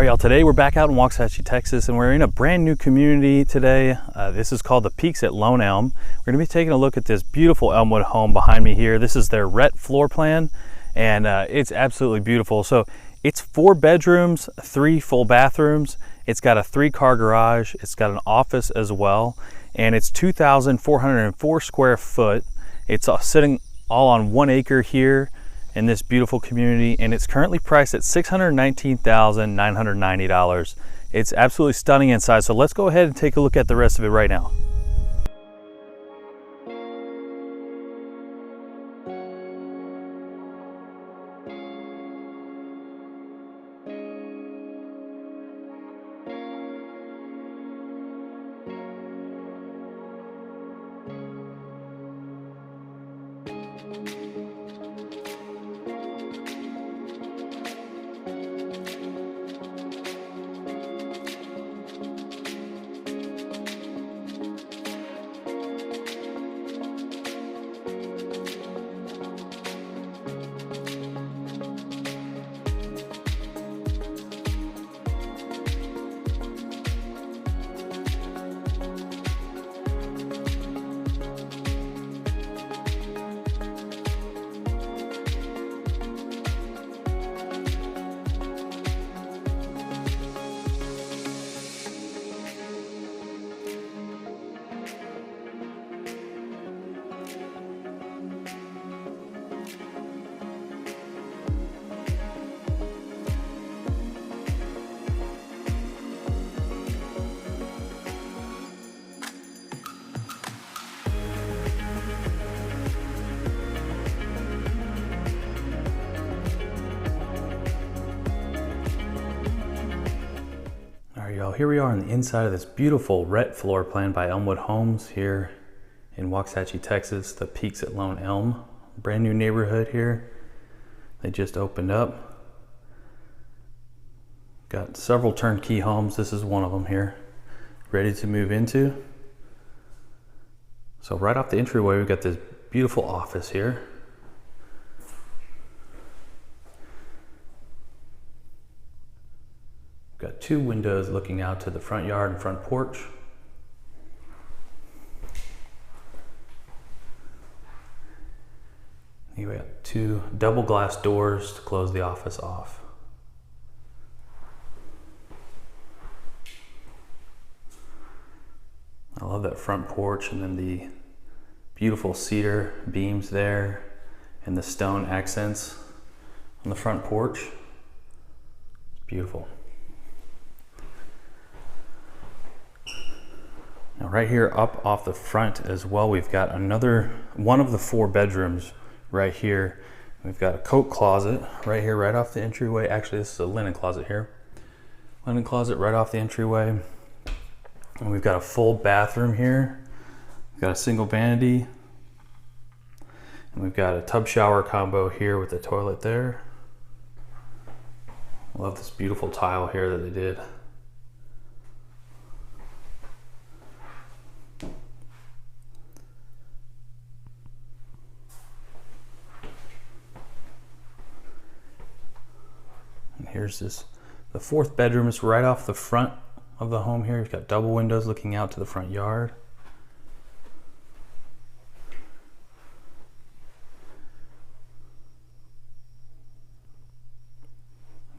All right, y'all, today we're back out in Waxahachie, Texas, and we're in a brand new community today. This is called the Peaks at Lone Elm. We're gonna be taking a look at this beautiful Elmwood home behind me here. This is their Rhett floor plan, and it's absolutely beautiful. So it's 4 bedrooms, 3 full bathrooms. It's got a 3-car garage. It's got an office as well, and it's 2,404 square foot. It's sitting all on 1 acre here in this beautiful community, and it's currently priced at $619,990. It's absolutely stunning inside, so let's go ahead and take a look at the rest of it right now. Y'all, here we are on the inside of this beautiful Rhett floor plan by Elmwood Homes here in Waxahachie, Texas, the Peaks at Lone Elm. Brand new neighborhood here. They just opened up. Got several turnkey homes. This is one of them here, ready to move into. So right off the entryway, we've got this beautiful office here. Got 2 windows looking out to the front yard and front porch. Here we got 2 double glass doors to close the office off. I love that front porch, and then the beautiful cedar beams there and the stone accents on the front porch. It's beautiful. Now right here up off the front as well, we've got another one of the 4 bedrooms right here. We've got a coat closet right here, right off the entryway. Actually, this is a linen closet here. Linen closet right off the entryway. And we've got a full bathroom here. We've got a single vanity. And we've got a tub shower combo here with the toilet there. I love this beautiful tile here that they did. Here's the 4th bedroom is right off the front of the home here. You've got double windows looking out to the front yard.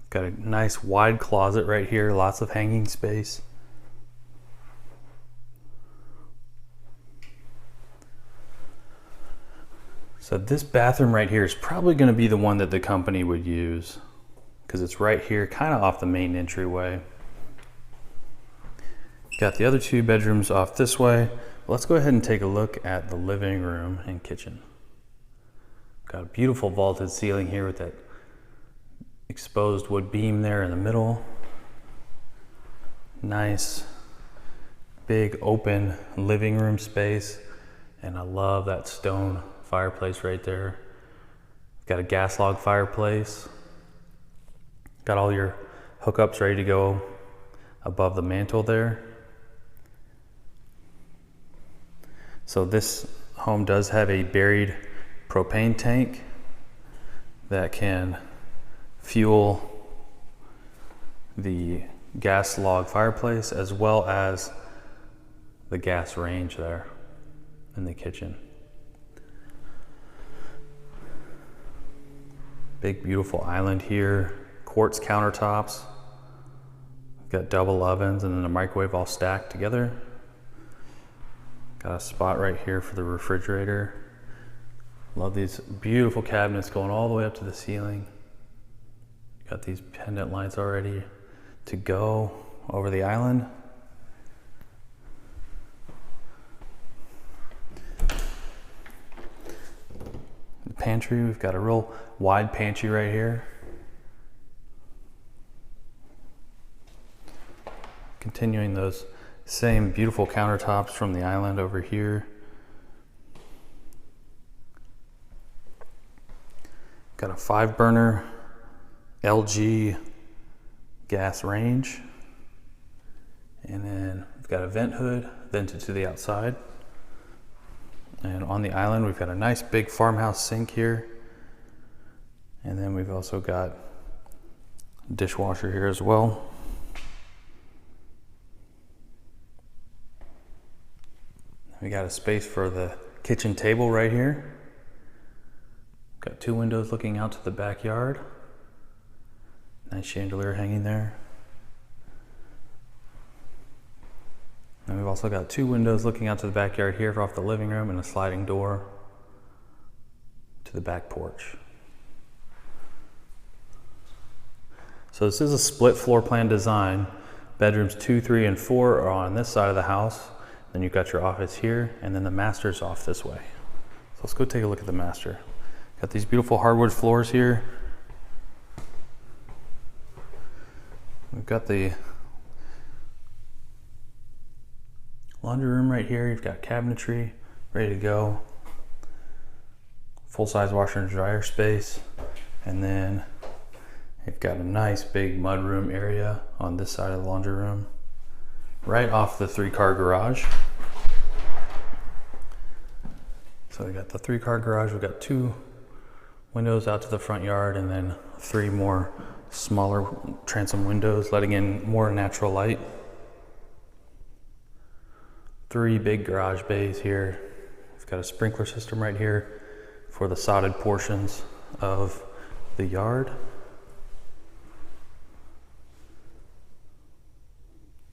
Got a nice wide closet right here, lots of hanging space. So this bathroom right here is probably going to be the one that the company would use, because it's right here, kind of off the main entryway. Got the other 2 bedrooms off this way. Let's go ahead and take a look at the living room and kitchen. Got a beautiful vaulted ceiling here with that exposed wood beam there in the middle. Nice, big open living room space. And I love that stone fireplace right there. Got a gas log fireplace. Got all your hookups ready to go above the mantle there. So this home does have a buried propane tank that can fuel the gas log fireplace as well as the gas range there in the kitchen. Big beautiful island here, quartz countertops. Got double ovens and then the microwave all stacked together. Got a spot right here for the refrigerator. Love these beautiful cabinets going all the way up to the ceiling. Got these pendant lights already to go over the island. The pantry, we've got a real wide pantry right here. Continuing those same beautiful countertops from the island over here. Got a 5-burner LG gas range. And then we've got a vent hood vented to the outside. And on the island, we've got a nice big farmhouse sink here. And then we've also got a dishwasher here as well. We got a space for the kitchen table right here. Got 2 windows looking out to the backyard. Nice chandelier hanging there. And we've also got 2 windows looking out to the backyard here off the living room and a sliding door to the back porch. So this is a split floor plan design. Bedrooms 2, 3, and 4 are on this side of the house. Then you've got your office here, and then the master's off this way. So let's go take a look at the master. Got these beautiful hardwood floors here. We've got the laundry room right here. You've got cabinetry ready to go. Full-size washer and dryer space. And then you've got a nice big mudroom area on this side of the laundry room, right off the 3-car garage. So we got the 3-car garage, we've got 2 windows out to the front yard and then 3 more smaller transom windows letting in more natural light. 3 big garage bays here. We've got a sprinkler system right here for the sodded portions of the yard.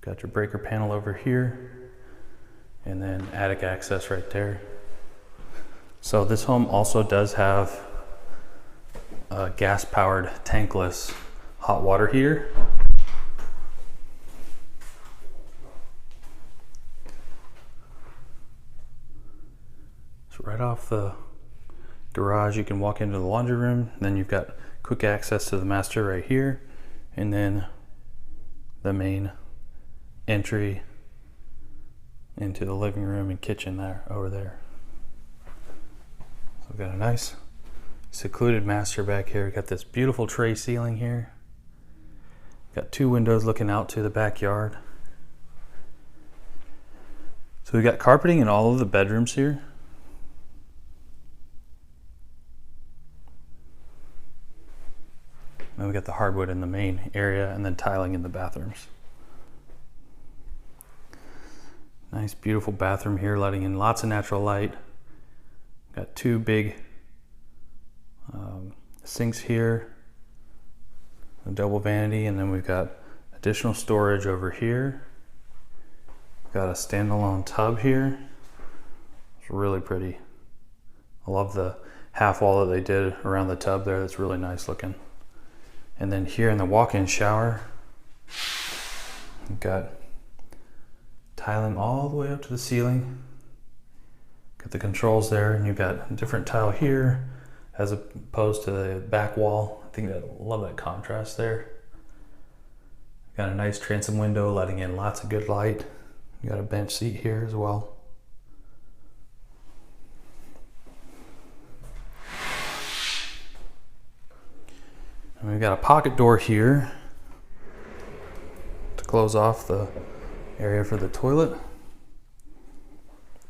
Got your breaker panel over here and then attic access right there. So this home also does have a gas-powered tankless hot water heater. So right off the garage, you can walk into the laundry room. Then you've got quick access to the master right here, and then the main entry into the living room and kitchen there over there. So we've got a nice secluded master back here. We've got this beautiful tray ceiling here. Got 2 windows looking out to the backyard. So we've got carpeting in all of the bedrooms here. And we got the hardwood in the main area and then tiling in the bathrooms. Nice beautiful bathroom here, letting in lots of natural light. Got 2 big sinks here, a double vanity, and then we've got additional storage over here. Got a standalone tub here. It's really pretty. I love the half wall that they did around the tub there. That's really nice looking. And then here in the walk-in shower, we've got tiling all the way up to the ceiling. Got the controls there, and you've got a different tile here as opposed to the back wall. I think I love that contrast there. Got a nice transom window letting in lots of good light. You got a bench seat here as well. And we've got a pocket door here to close off the area for the toilet.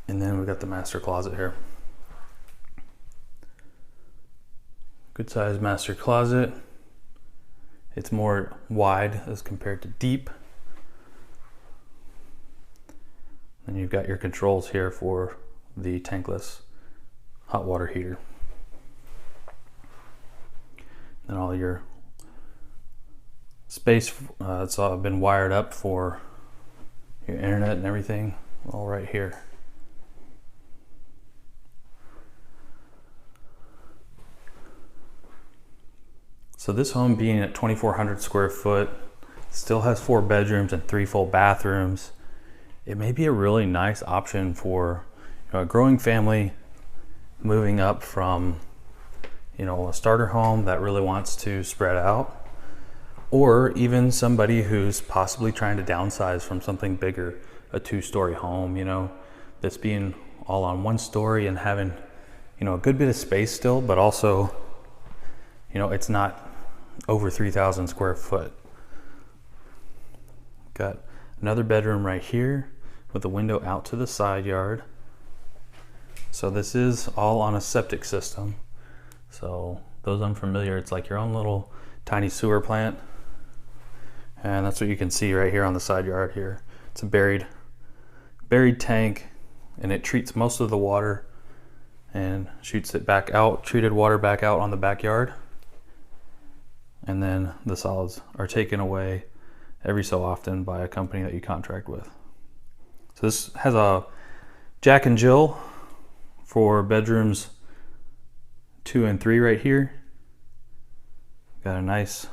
And then we've got the master closet here. Good sized master closet. It's more wide as compared to deep. And you've got your controls here for the tankless hot water heater. And all your space, it's all been wired up for your internet and everything, all right here. So this home, being at 2,400 square foot, still has 4 bedrooms and 3 full bathrooms. It may be a really nice option for a growing family moving up from a starter home that really wants to spread out, or even somebody who's possibly trying to downsize from something bigger, a 2-story home, that's being all on 1 story and having a good bit of space still, but also it's not over 3,000 square foot. Got another bedroom right here with a window out to the side yard. So this is all on a septic system. So those unfamiliar, it's like your own little tiny sewer plant. And that's what you can see right here on the side yard here. It's a buried tank, and it treats most of the water and shoots it back out, treated water back out on the backyard. And then the solids are taken away every so often by a company that you contract with. So this has a Jack and Jill for bedrooms 2 and 3 right here. Got a nice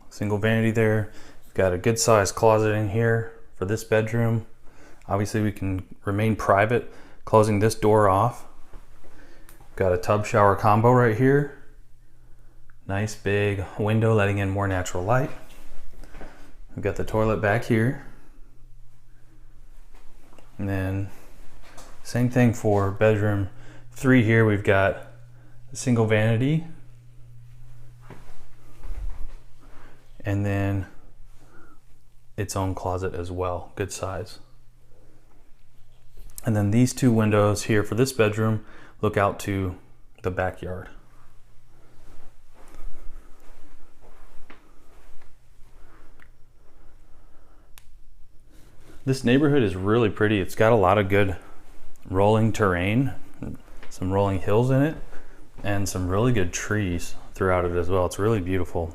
single vanity there. Got a good sized closet in here for this bedroom. Obviously we can remain private, closing this door off. Got a tub shower combo right here. Nice big window letting in more natural light. We've got the toilet back here. And then same thing for bedroom 3 here. We've got a single vanity. And then its own closet as well, good size. And then these 2 windows here for this bedroom look out to the backyard. This neighborhood is really pretty. It's got a lot of good rolling terrain, some rolling hills in it, and some really good trees throughout it as well. It's really beautiful.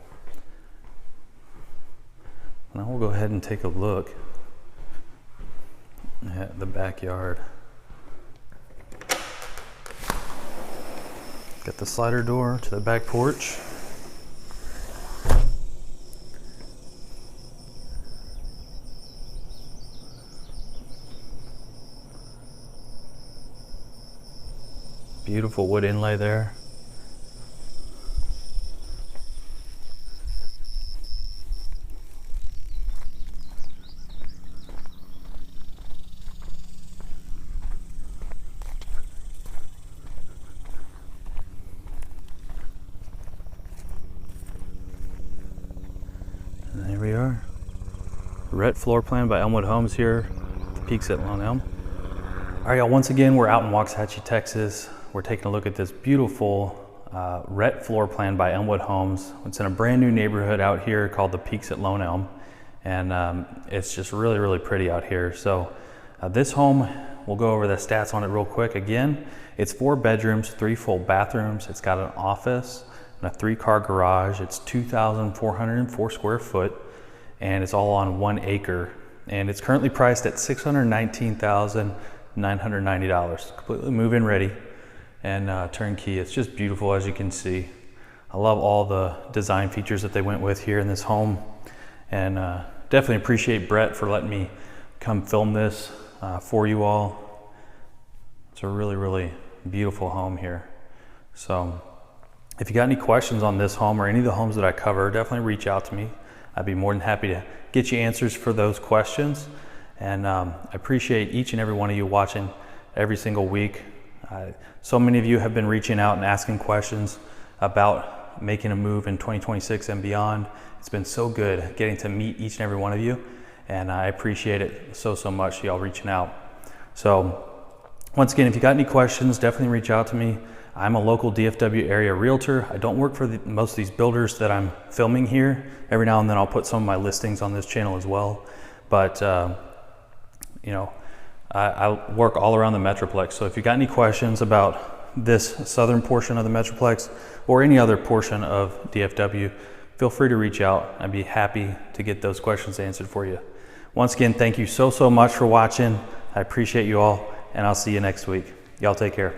Now we'll go ahead and take a look at the backyard. Got the slider door to the back porch. Beautiful wood inlay there. And there we are. Rhett floor plan by Elmwood Homes here, the peaks at Lone Elm. All right, y'all, once again, we're out in Waxahachie, Texas. We're taking a look at this beautiful Rhett floor plan by Elmwood Homes. It's in a brand new neighborhood out here called the Peaks at Lone Elm. And it's just really, really pretty out here. So this home, we'll go over the stats on it real quick. Again, it's 4 bedrooms, 3 full bathrooms. It's got an office and a 3-car garage. It's 2,404 square foot, and it's all on 1 acre. And it's currently priced at $619,990, completely move-in ready and turnkey. It's just beautiful, as you can see. I love all the design features that they went with here in this home, and definitely appreciate Brett for letting me come film this for you all. It's a really, really beautiful home here. So if you got any questions on this home or any of the homes that I cover, definitely reach out to me. I'd be more than happy to get you answers for those questions. And I appreciate each and every one of you watching every single week. So many of you have been reaching out and asking questions about making a move in 2026 and beyond. It's been so good getting to meet each and every one of you, and I appreciate it so much, y'all reaching out. So once again, if you got any questions, definitely reach out to me. I'm a local DFW area realtor. I don't work for most of these builders that I'm filming here. Every now and then I'll put some of my listings on this channel as well. But you know, I work all around the Metroplex. So if you got any questions about this southern portion of the Metroplex or any other portion of DFW, feel free to reach out. I'd be happy to get those questions answered for you. Once again, thank you so much for watching. I appreciate you all, and I'll see you next week. Y'all take care.